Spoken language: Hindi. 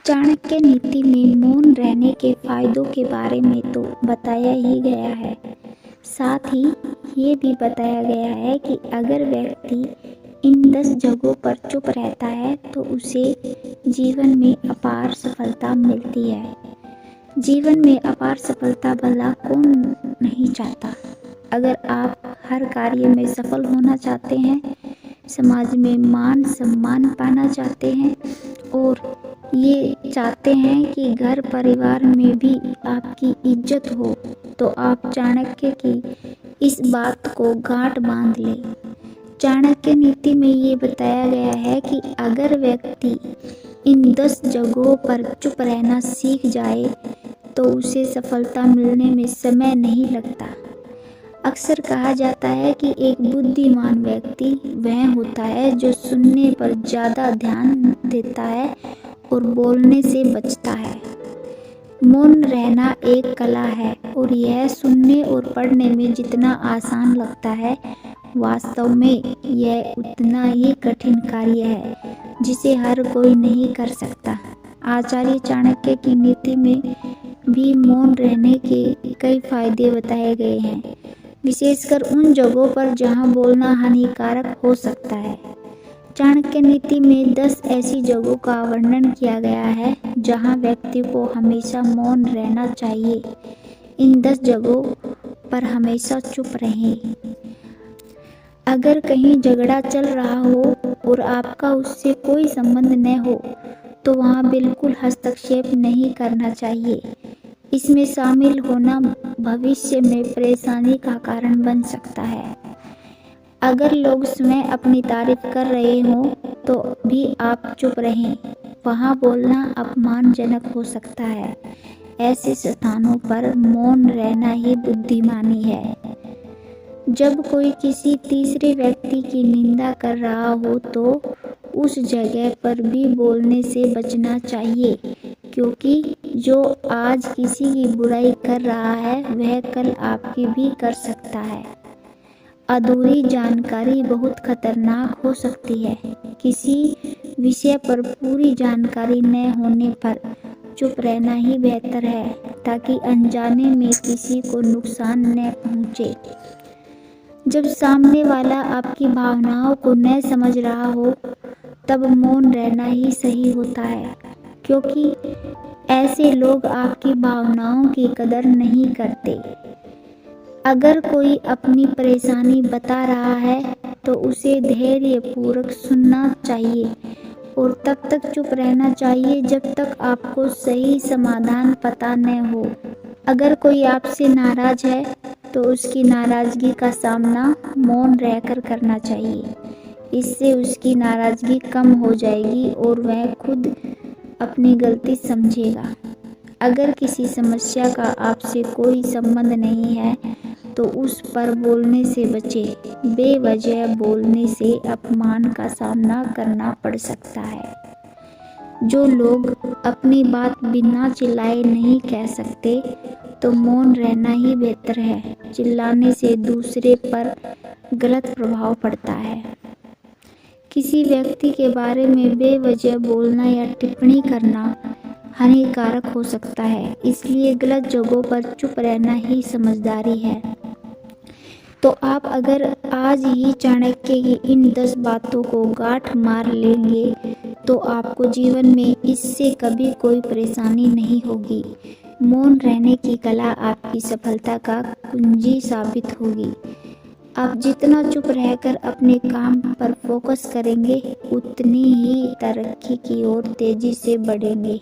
चाणक्य नीति में मौन रहने के फायदों के बारे में तो बताया ही गया है, साथ ही ये भी बताया गया है कि अगर व्यक्ति इन 10 जगहों पर चुप रहता है तो उसे जीवन में अपार सफलता मिलती है। जीवन में अपार सफलता भला कौन नहीं चाहता। अगर आप हर कार्य में सफल होना चाहते हैं, समाज में मान सम्मान पाना चाहते हैं और ये चाहते हैं कि घर परिवार में भी आपकी इज्जत हो, तो आप चाणक्य की इस बात को गांठ बांध लें। चाणक्य नीति में ये बताया गया है कि अगर व्यक्ति इन 10 जगहों पर चुप रहना सीख जाए तो उसे सफलता मिलने में समय नहीं लगता। अक्सर कहा जाता है कि एक बुद्धिमान व्यक्ति वह होता है जो सुनने पर ज़्यादा ध्यान देता है और बोलने से बचता है। मौन रहना एक कला है और यह सुनने और पढ़ने में जितना आसान लगता है, वास्तव में यह उतना ही कठिन कार्य है जिसे हर कोई नहीं कर सकता। आचार्य चाणक्य की नीति में भी मौन रहने के कई फायदे बताए गए हैं, विशेषकर उन जगहों पर जहां बोलना हानिकारक हो सकता है। चाणक्य नीति में 10 ऐसी जगहों का वर्णन किया गया है जहां व्यक्ति को हमेशा मौन रहना चाहिए। इन 10 जगहों पर हमेशा चुप रहें। अगर कहीं झगड़ा चल रहा हो और आपका उससे कोई संबंध न हो तो वहां बिल्कुल हस्तक्षेप नहीं करना चाहिए। इसमें शामिल होना भविष्य में परेशानी का कारण बन सकता है। अगर लोग स्वयं अपनी तारीफ कर रहे हों तो भी आप चुप रहें, वहाँ बोलना अपमानजनक हो सकता है। ऐसे स्थानों पर मौन रहना ही बुद्धिमानी है। जब कोई किसी तीसरे व्यक्ति की निंदा कर रहा हो तो उस जगह पर भी बोलने से बचना चाहिए, क्योंकि जो आज किसी की बुराई कर रहा है वह कल आपकी भी कर सकता है। अधूरी जानकारी बहुत खतरनाक हो सकती है। किसी विषय पर पूरी जानकारी न होने पर चुप रहना ही बेहतर है, ताकि अनजाने में किसी को नुकसान न पहुंचे। जब सामने वाला आपकी भावनाओं को न समझ रहा हो तब मौन रहना ही सही होता है, क्योंकि ऐसे लोग आपकी भावनाओं की कदर नहीं करते। अगर कोई अपनी परेशानी बता रहा है तो उसे धैर्यपूर्वक सुनना चाहिए और तब तक चुप रहना चाहिए जब तक आपको सही समाधान पता न हो। अगर कोई आपसे नाराज है तो उसकी नाराजगी का सामना मौन रहकर करना चाहिए। इससे उसकी नाराजगी कम हो जाएगी और वह खुद अपनी गलती समझेगा। अगर किसी समस्या का आपसे कोई संबंध नहीं है तो उस पर बोलने से बचें। बेवजह बोलने से अपमान का सामना करना पड़ सकता है। जो लोग अपनी बात बिना चिल्लाए नहीं कह सकते तो मौन रहना ही बेहतर है। चिल्लाने से दूसरे पर गलत प्रभाव पड़ता है। किसी व्यक्ति के बारे में बेवजह बोलना या टिप्पणी करना हानिकारक हो सकता है, इसलिए गलत जगहों पर चुप रहना ही समझदारी है। तो आप अगर आज ही चाणक्य की इन 10 बातों को गांठ मार लेंगे तो आपको जीवन में इससे कभी कोई परेशानी नहीं होगी। मौन रहने की कला आपकी सफलता का कुंजी साबित होगी। आप जितना चुप रहकर अपने काम पर फोकस करेंगे, उतनी ही तरक्की की ओर तेजी से बढ़ेंगे।